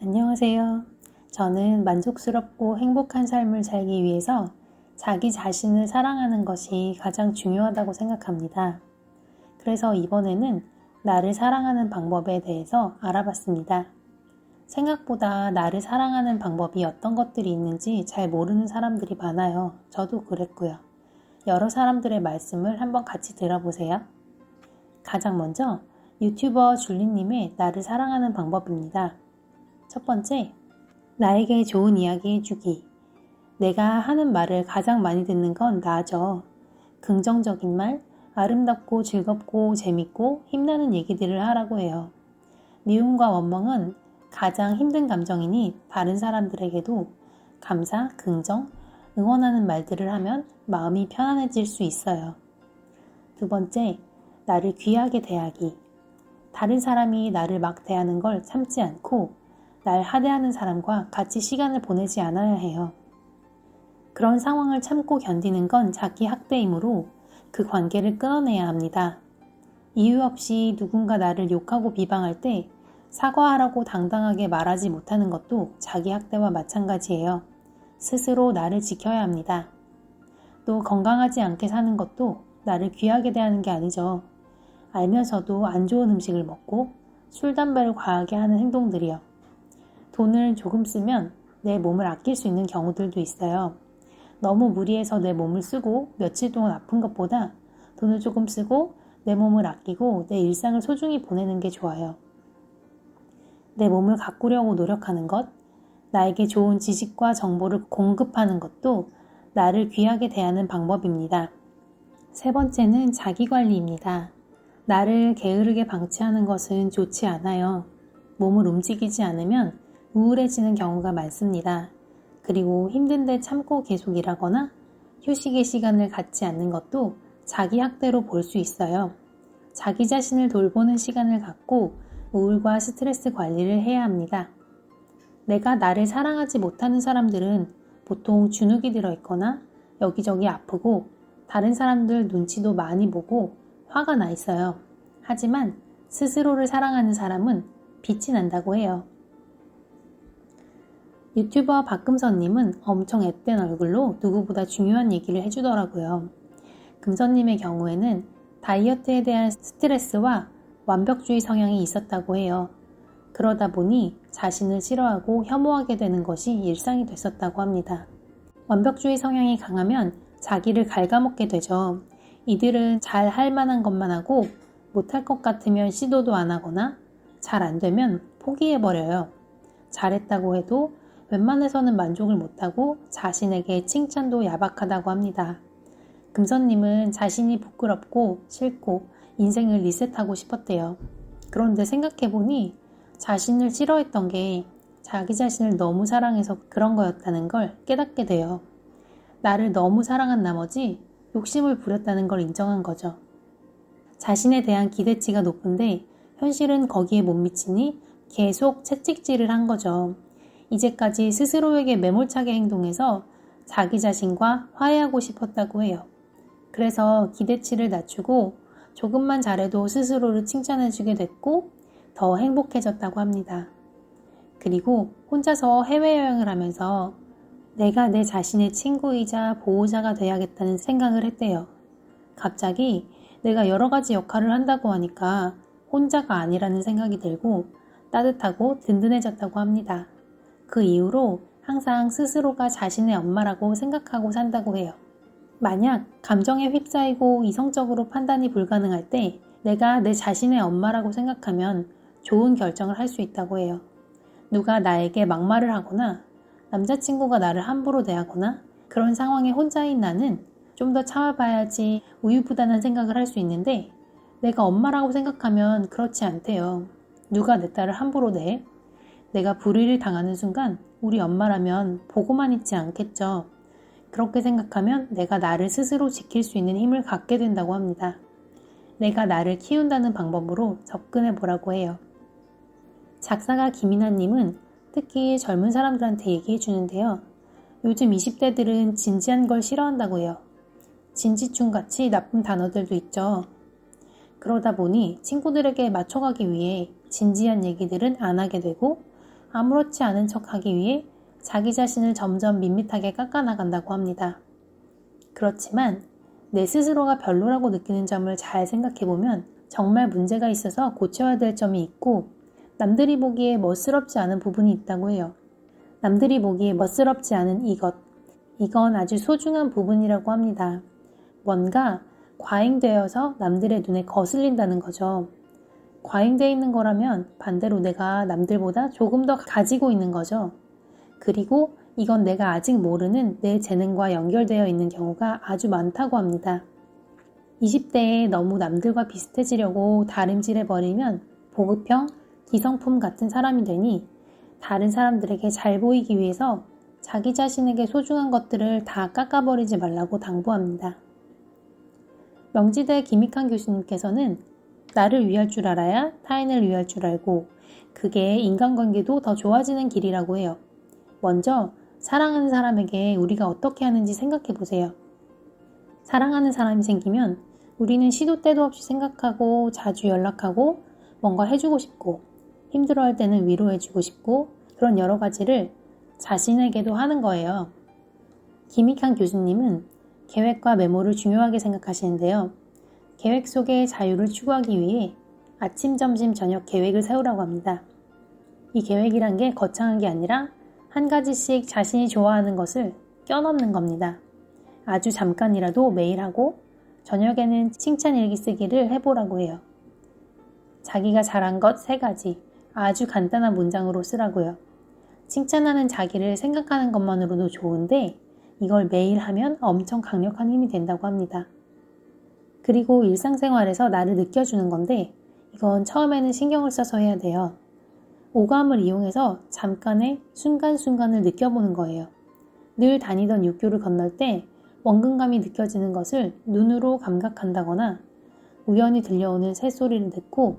안녕하세요. 저는 만족스럽고 행복한 삶을 살기 위해서 자기 자신을 사랑하는 것이 가장 중요하다고 생각합니다. 그래서 이번에는 나를 사랑하는 방법에 대해서 알아봤습니다. 생각보다 나를 사랑하는 방법이 어떤 것들이 있는지 잘 모르는 사람들이 많아요. 저도 그랬고요. 여러 사람들의 말씀을 한번 같이 들어보세요. 가장 먼저 유튜버 줄리님의 나를 사랑하는 방법입니다. 첫 번째, 나에게 좋은 이야기 해주기. 내가 하는 말을 가장 많이 듣는 건 나죠. 긍정적인 말, 아름답고 즐겁고 재밌고 힘나는 얘기들을 하라고 해요. 미움과 원망은 가장 힘든 감정이니 다른 사람들에게도 감사, 긍정, 응원하는 말들을 하면 마음이 편안해질 수 있어요. 두 번째, 나를 귀하게 대하기. 다른 사람이 나를 막 대하는 걸 참지 않고 날 하대하는 사람과 같이 시간을 보내지 않아야 해요. 그런 상황을 참고 견디는 건 자기 학대이므로 그 관계를 끊어내야 합니다. 이유 없이 누군가 나를 욕하고 비방할 때 사과하라고 당당하게 말하지 못하는 것도 자기 학대와 마찬가지예요. 스스로 나를 지켜야 합니다. 또 건강하지 않게 사는 것도 나를 귀하게 대하는 게 아니죠. 알면서도 안 좋은 음식을 먹고 술, 담배를 과하게 하는 행동들이요. 돈을 조금 쓰면 내 몸을 아낄 수 있는 경우들도 있어요. 너무 무리해서 내 몸을 쓰고 며칠 동안 아픈 것보다 돈을 조금 쓰고 내 몸을 아끼고 내 일상을 소중히 보내는 게 좋아요. 내 몸을 가꾸려고 노력하는 것, 나에게 좋은 지식과 정보를 공급하는 것도 나를 귀하게 대하는 방법입니다. 세 번째는 자기관리입니다. 나를 게으르게 방치하는 것은 좋지 않아요. 몸을 움직이지 않으면 우울해지는 경우가 많습니다. 그리고 힘든데 참고 계속 일하거나 휴식의 시간을 갖지 않는 것도 자기 학대로 볼 수 있어요. 자기 자신을 돌보는 시간을 갖고 우울과 스트레스 관리를 해야 합니다. 내가 나를 사랑하지 못하는 사람들은 보통 주눅이 들어있거나 여기저기 아프고 다른 사람들 눈치도 많이 보고 화가 나 있어요. 하지만 스스로를 사랑하는 사람은 빛이 난다고 해요. 유튜버 박금선님은 엄청 앳된 얼굴로 누구보다 중요한 얘기를 해주더라고요. 금선님의 경우에는 다이어트에 대한 스트레스와 완벽주의 성향이 있었다고 해요. 그러다 보니 자신을 싫어하고 혐오하게 되는 것이 일상이 됐었다고 합니다. 완벽주의 성향이 강하면 자기를 갉아먹게 되죠. 이들은 잘 할 만한 것만 하고 못할 것 같으면 시도도 안 하거나 잘 안 되면 포기해버려요. 잘했다고 해도 웬만해서는 만족을 못하고 자신에게 칭찬도 야박하다고 합니다. 금선님은 자신이 부끄럽고 싫고 인생을 리셋하고 싶었대요. 그런데 생각해보니 자신을 싫어했던 게 자기 자신을 너무 사랑해서 그런 거였다는 걸 깨닫게 돼요. 나를 너무 사랑한 나머지 욕심을 부렸다는 걸 인정한 거죠. 자신에 대한 기대치가 높은데 현실은 거기에 못 미치니 계속 채찍질을 한 거죠. 이제까지 스스로에게 매몰차게 행동해서 자기 자신과 화해하고 싶었다고 해요. 그래서 기대치를 낮추고 조금만 잘해도 스스로를 칭찬해주게 됐고 더 행복해졌다고 합니다. 그리고 혼자서 해외여행을 하면서 내가 내 자신의 친구이자 보호자가 돼야겠다는 생각을 했대요. 갑자기 내가 여러 가지 역할을 한다고 하니까 혼자가 아니라는 생각이 들고 따뜻하고 든든해졌다고 합니다. 그 이후로 항상 스스로가 자신의 엄마라고 생각하고 산다고 해요. 만약 감정에 휩싸이고 이성적으로 판단이 불가능할 때 내가 내 자신의 엄마라고 생각하면 좋은 결정을 할 수 있다고 해요. 누가 나에게 막말을 하거나 남자친구가 나를 함부로 대하거나 그런 상황에 혼자인 나는 좀 더 참아봐야지 우유부단한 생각을 할 수 있는데 내가 엄마라고 생각하면 그렇지 않대요. 누가 내 딸을 함부로 대? 내가 불의를 당하는 순간 우리 엄마라면 보고만 있지 않겠죠. 그렇게 생각하면 내가 나를 스스로 지킬 수 있는 힘을 갖게 된다고 합니다. 내가 나를 키운다는 방법으로 접근해 보라고 해요. 작사가 김이나님은 특히 젊은 사람들한테 얘기해 주는데요. 요즘 20대들은 진지한 걸 싫어한다고 해요. 진지충같이 나쁜 단어들도 있죠. 그러다 보니 친구들에게 맞춰가기 위해 진지한 얘기들은 안 하게 되고 아무렇지 않은 척 하기 위해 자기 자신을 점점 밋밋하게 깎아나간다고 합니다. 그렇지만 내 스스로가 별로라고 느끼는 점을 잘 생각해보면 정말 문제가 있어서 고쳐야 될 점이 있고 남들이 보기에 멋스럽지 않은 부분이 있다고 해요. 남들이 보기에 멋스럽지 않은 이건 아주 소중한 부분이라고 합니다. 뭔가 과잉되어서 남들의 눈에 거슬린다는 거죠. 과잉되어 있는 거라면 반대로 내가 남들보다 조금 더 가지고 있는 거죠. 그리고 이건 내가 아직 모르는 내 재능과 연결되어 있는 경우가 아주 많다고 합니다. 20대에 너무 남들과 비슷해지려고 다림질해버리면 보급형, 기성품 같은 사람이 되니 다른 사람들에게 잘 보이기 위해서 자기 자신에게 소중한 것들을 다 깎아버리지 말라고 당부합니다. 명지대 김익환 교수님께서는 나를 위할 줄 알아야 타인을 위할 줄 알고 그게 인간관계도 더 좋아지는 길이라고 해요. 먼저 사랑하는 사람에게 우리가 어떻게 하는지 생각해 보세요. 사랑하는 사람이 생기면 우리는 시도 때도 없이 생각하고 자주 연락하고 뭔가 해주고 싶고 힘들어할 때는 위로해주고 싶고 그런 여러 가지를 자신에게도 하는 거예요. 김익환 교수님은 계획과 메모를 중요하게 생각하시는데요. 계획 속의 자유를 추구하기 위해 아침, 점심, 저녁 계획을 세우라고 합니다. 이 계획이란 게 거창한 게 아니라 한 가지씩 자신이 좋아하는 것을 껴넣는 겁니다. 아주 잠깐이라도 매일 하고 저녁에는 칭찬 일기 쓰기를 해보라고 해요. 자기가 잘한 것 3가지 아주 간단한 문장으로 쓰라고요. 칭찬하는 자기를 생각하는 것만으로도 좋은데 이걸 매일 하면 엄청 강력한 힘이 된다고 합니다. 그리고 일상생활에서 나를 느껴주는 건데 이건 처음에는 신경을 써서 해야 돼요. 오감을 이용해서 잠깐의 순간순간을 느껴보는 거예요. 늘 다니던 육교를 건널 때 원근감이 느껴지는 것을 눈으로 감각한다거나 우연히 들려오는 새소리를 듣고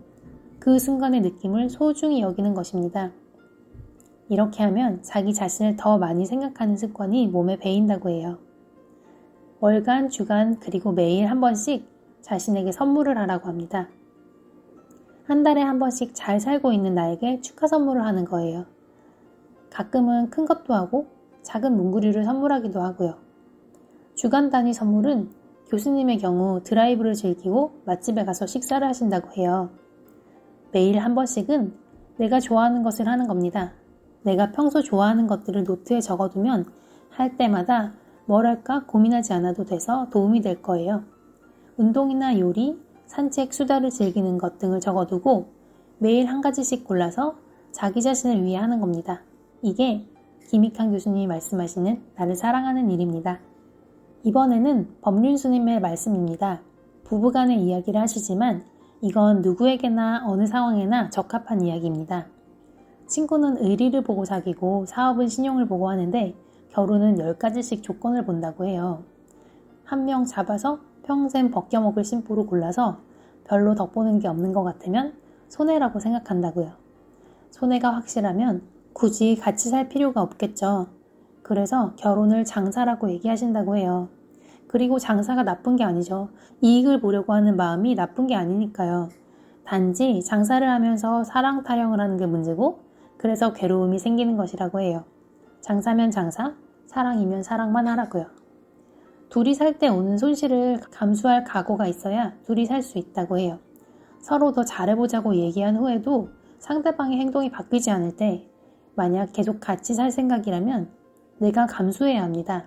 그 순간의 느낌을 소중히 여기는 것입니다. 이렇게 하면 자기 자신을 더 많이 생각하는 습관이 몸에 배인다고 해요. 월간, 주간, 그리고 매일 한 번씩 자신에게 선물을 하라고 합니다. 한 달에 한 번씩 잘 살고 있는 나에게 축하 선물을 하는 거예요. 가끔은 큰 것도 하고 작은 문구류를 선물하기도 하고요. 주간 단위 선물은 교수님의 경우 드라이브를 즐기고 맛집에 가서 식사를 하신다고 해요. 매일 한 번씩은 내가 좋아하는 것을 하는 겁니다. 내가 평소 좋아하는 것들을 노트에 적어두면 할 때마다 뭘 할까 고민하지 않아도 돼서 도움이 될 거예요. 운동이나 요리, 산책, 수다를 즐기는 것 등을 적어두고 매일 한 가지씩 골라서 자기 자신을 위해 하는 겁니다. 이게 김익환 교수님이 말씀하시는 나를 사랑하는 일입니다. 이번에는 법륜스님의 말씀입니다. 부부간의 이야기를 하시지만 이건 누구에게나 어느 상황에나 적합한 이야기입니다. 친구는 의리를 보고 사귀고 사업은 신용을 보고 하는데 결혼은 10가지씩 조건을 본다고 해요. 한 명 잡아서 평생 벗겨먹을 심보로 골라서 별로 덕보는 게 없는 것 같으면 손해라고 생각한다고요. 손해가 확실하면 굳이 같이 살 필요가 없겠죠. 그래서 결혼을 장사라고 얘기하신다고 해요. 그리고 장사가 나쁜 게 아니죠. 이익을 보려고 하는 마음이 나쁜 게 아니니까요. 단지 장사를 하면서 사랑 타령을 하는 게 문제고 그래서 괴로움이 생기는 것이라고 해요. 장사면 장사, 사랑이면 사랑만 하라고요. 둘이 살 때 오는 손실을 감수할 각오가 있어야 둘이 살 수 있다고 해요. 서로 더 잘해보자고 얘기한 후에도 상대방의 행동이 바뀌지 않을 때 만약 계속 같이 살 생각이라면 내가 감수해야 합니다.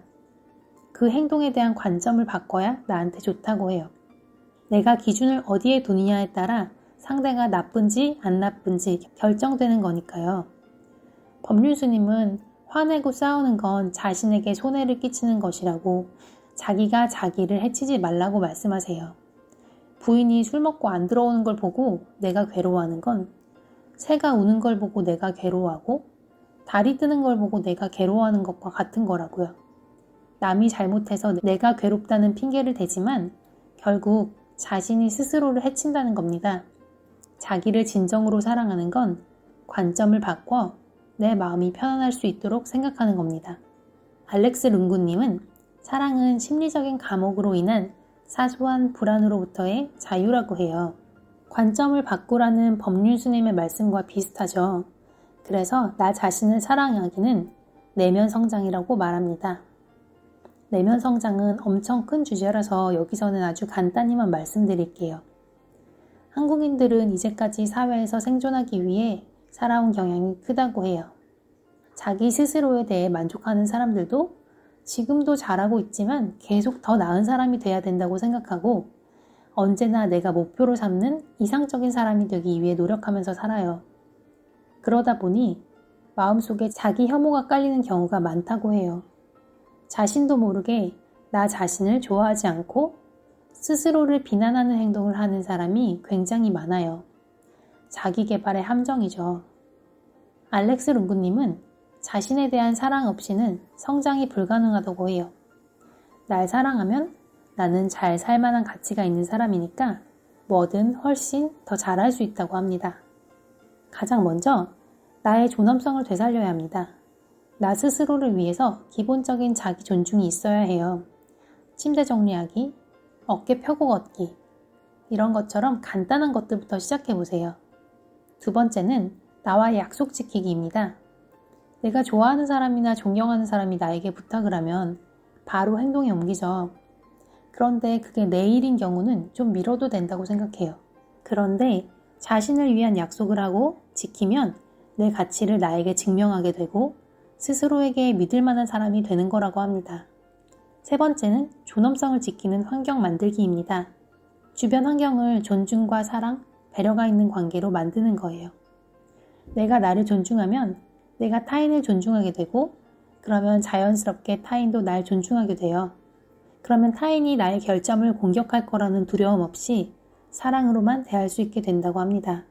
그 행동에 대한 관점을 바꿔야 나한테 좋다고 해요. 내가 기준을 어디에 두느냐에 따라 상대가 나쁜지 안 나쁜지 결정되는 거니까요. 법륜스님은 화내고 싸우는 건 자신에게 손해를 끼치는 것이라고 자기가 자기를 해치지 말라고 말씀하세요. 부인이 술 먹고 안 들어오는 걸 보고 내가 괴로워하는 건 새가 우는 걸 보고 내가 괴로워하고 달이 뜨는 걸 보고 내가 괴로워하는 것과 같은 거라고요. 남이 잘못해서 내가 괴롭다는 핑계를 대지만 결국 자신이 스스로를 해친다는 겁니다. 자기를 진정으로 사랑하는 건 관점을 바꿔 내 마음이 편안할 수 있도록 생각하는 겁니다. 알렉스 룽구님은 사랑은 심리적인 감옥으로 인한 사소한 불안으로부터의 자유라고 해요. 관점을 바꾸라는 법륜스님의 말씀과 비슷하죠. 그래서 나 자신을 사랑하기는 내면 성장이라고 말합니다. 내면 성장은 엄청 큰 주제라서 여기서는 아주 간단히만 말씀드릴게요. 한국인들은 이제까지 사회에서 생존하기 위해 살아온 경향이 크다고 해요. 자기 스스로에 대해 만족하는 사람들도 지금도 잘하고 있지만 계속 더 나은 사람이 돼야 된다고 생각하고 언제나 내가 목표로 삼는 이상적인 사람이 되기 위해 노력하면서 살아요. 그러다 보니 마음속에 자기 혐오가 깔리는 경우가 많다고 해요. 자신도 모르게 나 자신을 좋아하지 않고 스스로를 비난하는 행동을 하는 사람이 굉장히 많아요. 자기 개발의 함정이죠. 알렉스 룽구님은 자신에 대한 사랑 없이는 성장이 불가능하다고 해요. 날 사랑하면 나는 잘 살만한 가치가 있는 사람이니까 뭐든 훨씬 더 잘할 수 있다고 합니다. 가장 먼저 나의 존엄성을 되살려야 합니다. 나 스스로를 위해서 기본적인 자기 존중이 있어야 해요. 침대 정리하기, 어깨 펴고 걷기 이런 것처럼 간단한 것들부터 시작해보세요. 두 번째는 나와의 약속 지키기입니다. 내가 좋아하는 사람이나 존경하는 사람이 나에게 부탁을 하면 바로 행동에 옮기죠. 그런데 그게 내일인 경우는 좀 미뤄도 된다고 생각해요. 그런데 자신을 위한 약속을 하고 지키면 내 가치를 나에게 증명하게 되고 스스로에게 믿을 만한 사람이 되는 거라고 합니다. 세 번째는 존엄성을 지키는 환경 만들기입니다. 주변 환경을 존중과 사랑, 배려가 있는 관계로 만드는 거예요. 내가 나를 존중하면 내가 타인을 존중하게 되고 그러면 자연스럽게 타인도 날 존중하게 돼요. 그러면 타인이 나의 결점을 공격할 거라는 두려움 없이 사랑으로만 대할 수 있게 된다고 합니다.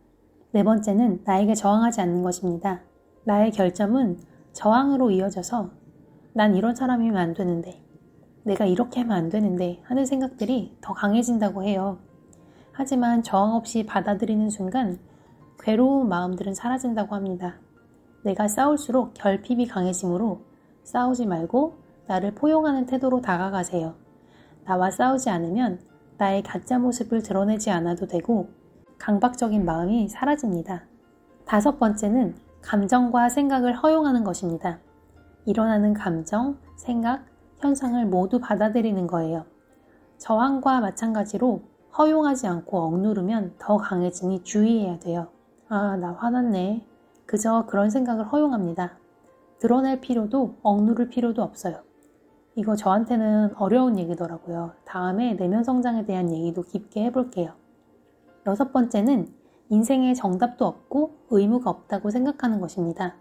네 번째는 나에게 저항하지 않는 것입니다. 나의 결점은 저항으로 이어져서 난 이런 사람이면 안 되는데, 내가 이렇게 하면 안 되는데 하는 생각들이 더 강해진다고 해요. 하지만 저항 없이 받아들이는 순간 괴로운 마음들은 사라진다고 합니다. 내가 싸울수록 결핍이 강해지므로 싸우지 말고 나를 포용하는 태도로 다가가세요. 나와 싸우지 않으면 나의 가짜 모습을 드러내지 않아도 되고 강박적인 마음이 사라집니다. 다섯 번째는 감정과 생각을 허용하는 것입니다. 일어나는 감정, 생각, 현상을 모두 받아들이는 거예요. 저항과 마찬가지로 허용하지 않고 억누르면 더 강해지니 주의해야 돼요. 아, 나 화났네. 그저 그런 생각을 허용합니다. 드러낼 필요도 억누를 필요도 없어요. 이거 저한테는 어려운 얘기더라고요. 다음에 내면 성장에 대한 얘기도 깊게 해볼게요. 여섯 번째는 인생에 정답도 없고 의무가 없다고 생각하는 것입니다.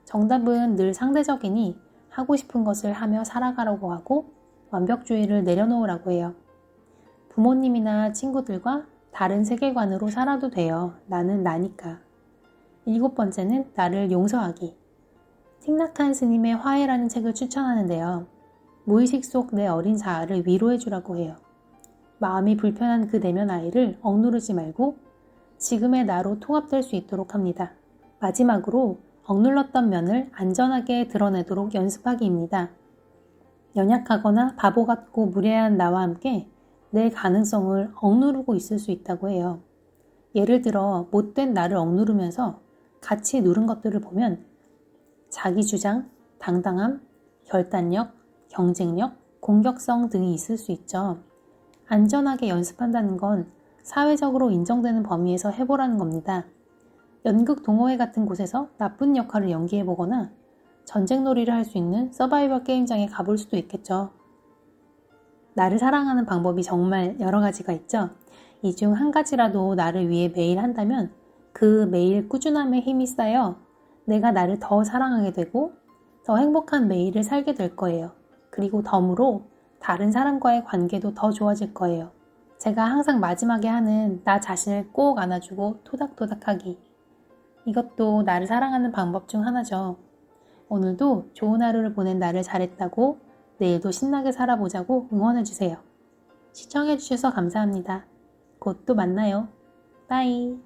정답은 늘 상대적이니 하고 싶은 것을 하며 살아가라고 하고 완벽주의를 내려놓으라고 해요. 부모님이나 친구들과 다른 세계관으로 살아도 돼요. 나는 나니까. 일곱 번째는 나를 용서하기. 틱낙한 스님의 화해라는 책을 추천하는데요. 무의식 속 내 어린 자아를 위로해주라고 해요. 마음이 불편한 그 내면 아이를 억누르지 말고 지금의 나로 통합될 수 있도록 합니다. 마지막으로 억눌렀던 면을 안전하게 드러내도록 연습하기입니다. 연약하거나 바보 같고 무례한 나와 함께 내 가능성을 억누르고 있을 수 있다고 해요. 예를 들어 못된 나를 억누르면서 같이 누른 것들을 보면 자기 주장, 당당함, 결단력, 경쟁력, 공격성 등이 있을 수 있죠. 안전하게 연습한다는 건 사회적으로 인정되는 범위에서 해보라는 겁니다. 연극 동호회 같은 곳에서 나쁜 역할을 연기해보거나 전쟁놀이를 할 수 있는 서바이벌 게임장에 가볼 수도 있겠죠. 나를 사랑하는 방법이 정말 여러 가지가 있죠. 이 중 한 가지라도 나를 위해 매일 한다면 그 매일 꾸준함에 힘이 쌓여 내가 나를 더 사랑하게 되고 더 행복한 매일을 살게 될 거예요. 그리고 덤으로 다른 사람과의 관계도 더 좋아질 거예요. 제가 항상 마지막에 하는 나 자신을 꼭 안아주고 토닥토닥하기. 이것도 나를 사랑하는 방법 중 하나죠. 오늘도 좋은 하루를 보낸 나를 잘했다고 내일도 신나게 살아보자고 응원해주세요. 시청해주셔서 감사합니다. 곧 또 만나요. 빠이.